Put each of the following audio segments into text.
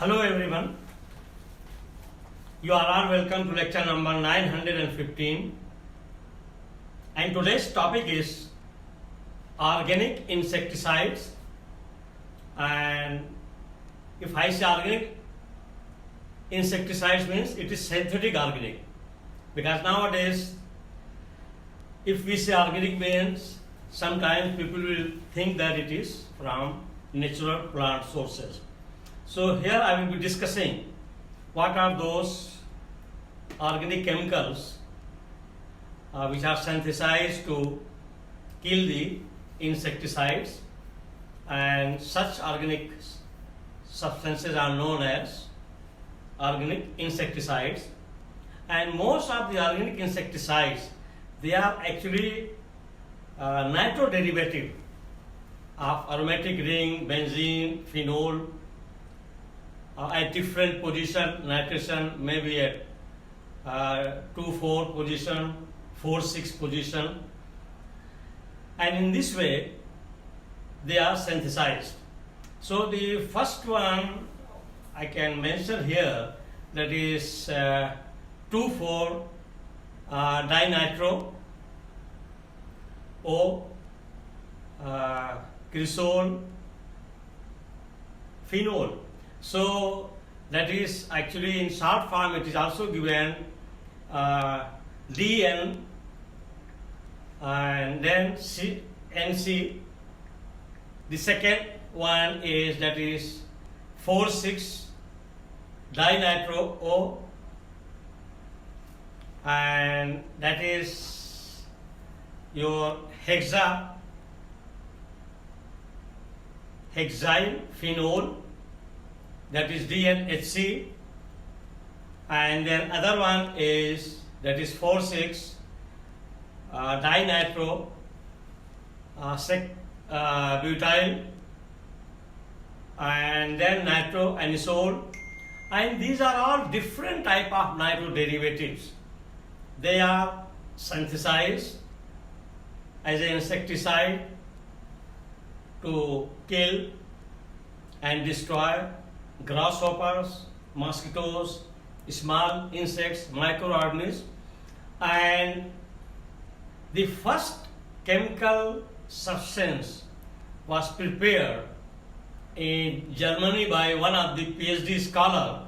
Hello everyone, you are all welcome to lecture number 915, and today's topic is organic insecticides. And if I say organic insecticides means it is synthetic organic, because nowadays if we say organic means sometimes people will think that it is from natural plant sources. So here I will be discussing what are those organic chemicals which are synthesized to kill the insecticides, and such organic substances are known as organic insecticides. And most of the organic insecticides, they are actually nitro derivative of aromatic ring, benzene, phenol, at different position. Nitration may be at 2,4 position, 4,6 position, and in this way they are synthesized. So the first one I can mention here, that is 2,4 dinitro O cresol phenol. So that is actually in short form it is also given DN and then NC. The second one is, that is 4,6 dinitro O, and that is your hexyl phenol, that is DNHC. And then other one is, that is 4,6 dinitro butyl, and then nitroanisole. And these are all different type of nitro derivatives. They are synthesized as an insecticide to kill and destroy grasshoppers, mosquitoes, small insects, microorganisms. And the first chemical substance was prepared in Germany by one of the PhD scholar.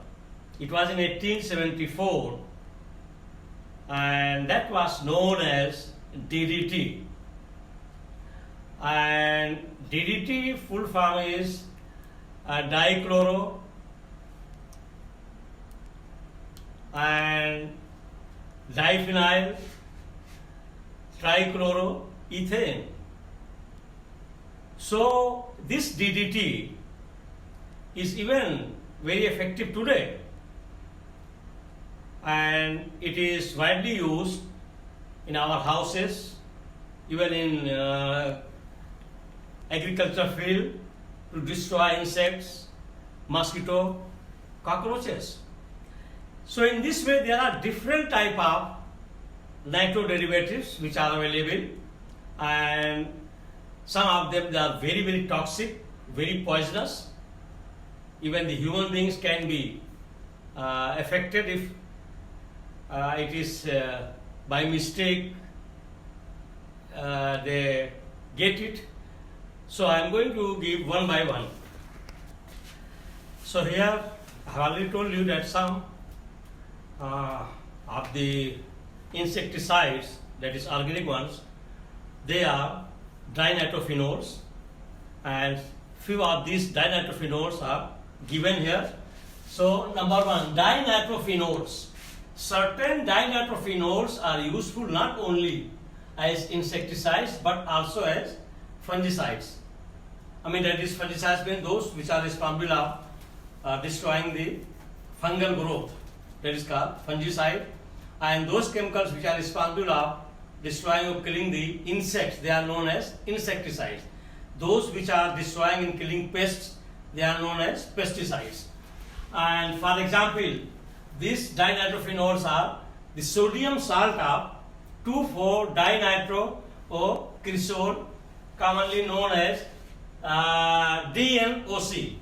It was in 1874, and that was known as DDT. And DDT full form is dichloro and diphenyl trichloroethane. So this DDT is even very effective today, and it is widely used in our houses, even in agriculture field, to destroy insects, mosquito, cockroaches. So in this way there are different type of nitro derivatives which are available, and some of them they are very, very toxic, very poisonous. Even the human beings can be affected if it is by mistake they get it. So I am going to give one by one. So here I have already told you that some of the insecticides, that is organic ones, they are dinitrophenols, and few of these dinitrophenols are given here. So number one, dinitrophenols. Certain dinitrophenols are useful not only as insecticides but also as fungicides. That is, fungicides mean those which are responsible of destroying the fungal growth, that is called fungicide. And those chemicals which are responsible of destroying or killing the insects, they are known as insecticides. Those which are destroying and killing pests, they are known as pesticides. And for example, these dinitrophenols are the sodium salt of 2,4 dinitro O cresol, commonly known as DNOC.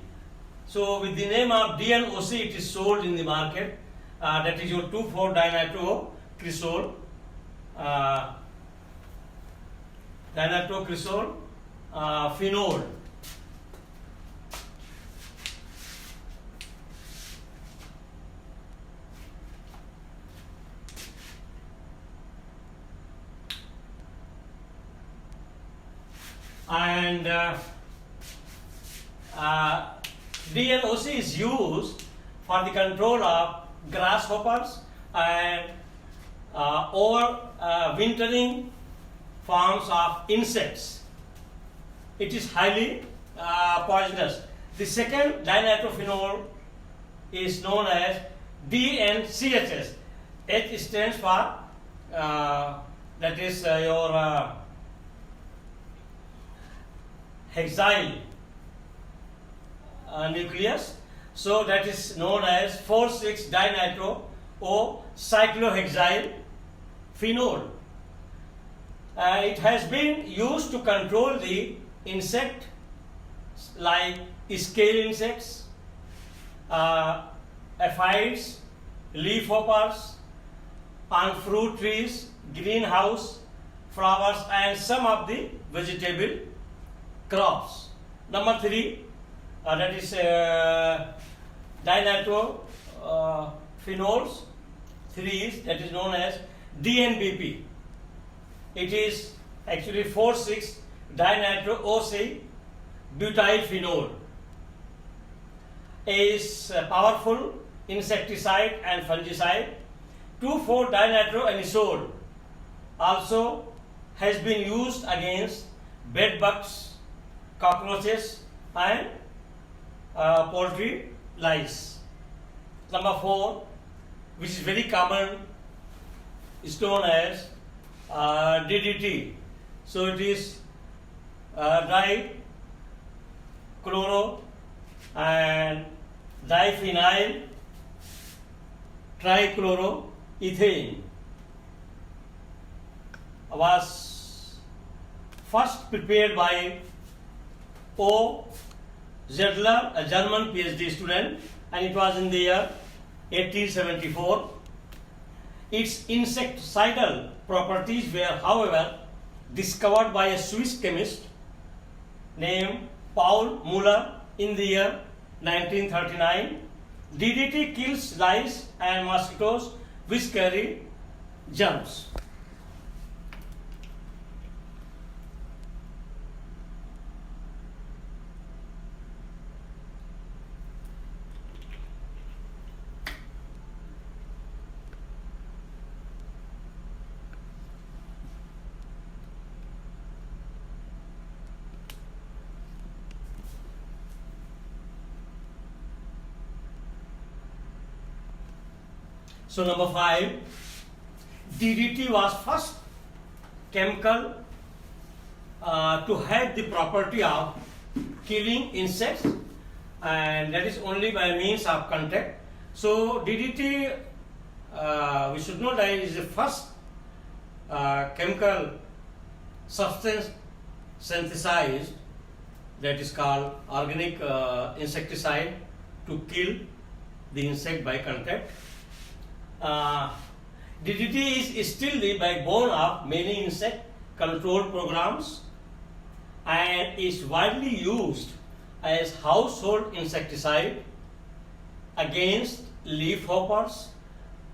So with the name of DNOC, it is sold in the market. That is your 2,4-dinitrocresol, dinitrocresol phenol. And DNOC is used for the control of grasshoppers and overwintering forms of insects. It is highly poisonous. The second dinitrophenol is known as DNCHS. H stands for that is your hexyl nucleus. So that is known as 4,6-dinitro-O-cyclohexyl phenol. It has been used to control the insect like scale insects, aphids, leafhoppers, on fruit trees, greenhouse, flowers, and some of the vegetable crops. Number 3, that is dinitrophenols. 3 that is known as DNBP. It is actually 4,6-dinitro-OC-butylphenol. Is a powerful insecticide and fungicide. 2,4-dinitroanisole also has been used against bed bugs, cockroaches, and poultry lice. Number 4, which is very common, is known as DDT. So it is dichloro and diphenyl trichloroethane. Was first prepared by O. Zedler, a German PhD student, and it was in the year 1874. Its insecticidal properties were, however, discovered by a Swiss chemist named Paul Muller in the year 1939. DDT kills lice and mosquitoes which carry germs. So number 5, DDT was first chemical to have the property of killing insects, and that is only by means of contact. So DDT, we should know that it is the first chemical substance synthesized, that is called organic insecticide, to kill the insect by contact. DDT is still the backbone of many insect control programs and is widely used as household insecticide against leafhoppers,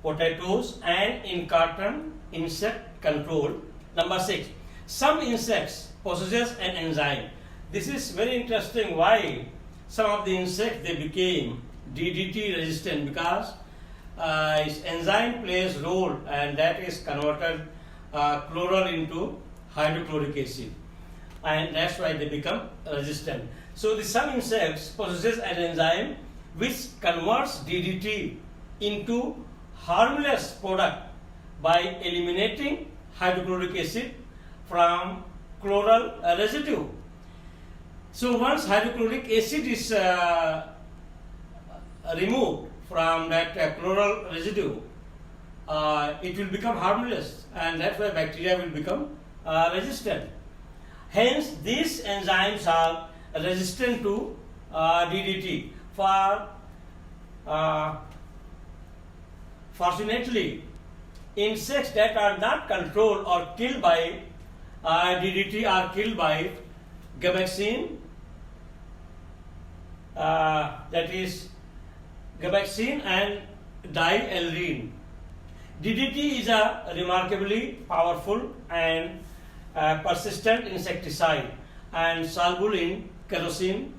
potatoes, and in cotton insect control. Number 6, some insects possess an enzyme. This is very interesting. Why some of the insects they became DDT resistant? Because its enzyme plays role, and that is converted chloral into hydrochloric acid, and that's why they become resistant. So some insects possess an enzyme which converts DDT into harmless product by eliminating hydrochloric acid from chloral residue. So once hydrochloric acid is removed from that chloral residue, it will become harmless, and that's why bacteria will become resistant. Hence, these enzymes are resistant to DDT. Fortunately, insects that are not controlled or killed by DDT are killed by gabexine, that is gabexine and diellerine. DDT is a remarkably powerful and persistent insecticide and soluble in kerosene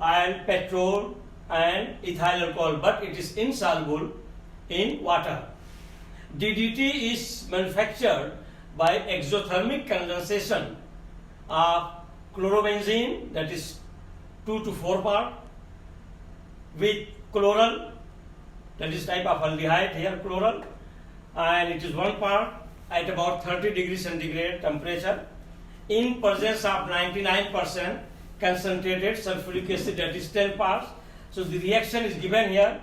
and petrol and ethyl alcohol, but it is insoluble in water. DDT is manufactured by exothermic condensation of chlorobenzene, that is 2 to 4 part, with chloral, that is type of aldehyde here, chloral, and it is 1 part at about 30 degrees centigrade temperature in presence of 99% concentrated sulfuric acid, that is 10 parts. So the reaction is given here: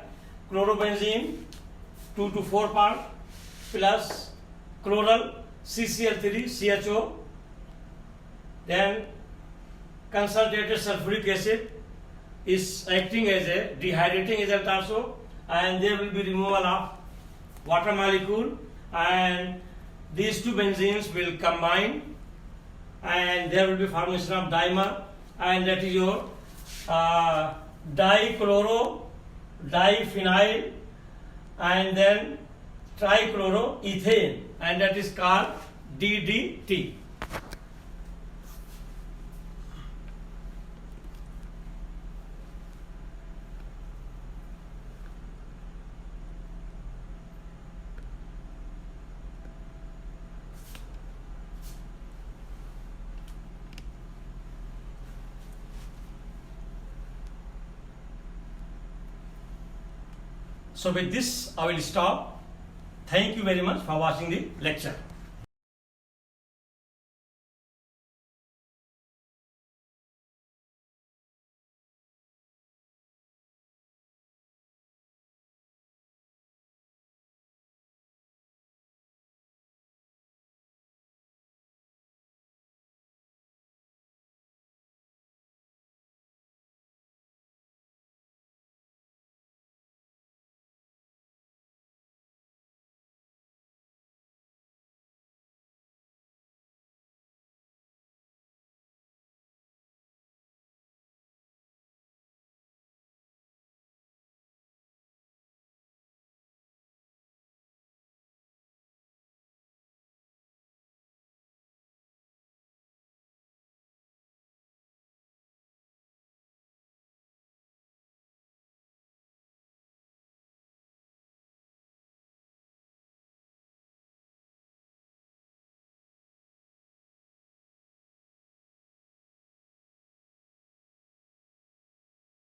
chlorobenzene 2 to 4 part plus chloral CCl3 CHO, then concentrated sulfuric acid is acting as a dehydrating agent also, and there will be removal of water molecule, and these two benzenes will combine and there will be formation of dimer, and that is your dichloro, diphenyl, and then trichloroethane, and that is called DDT. So with this I will stop. Thank you very much for watching the lecture.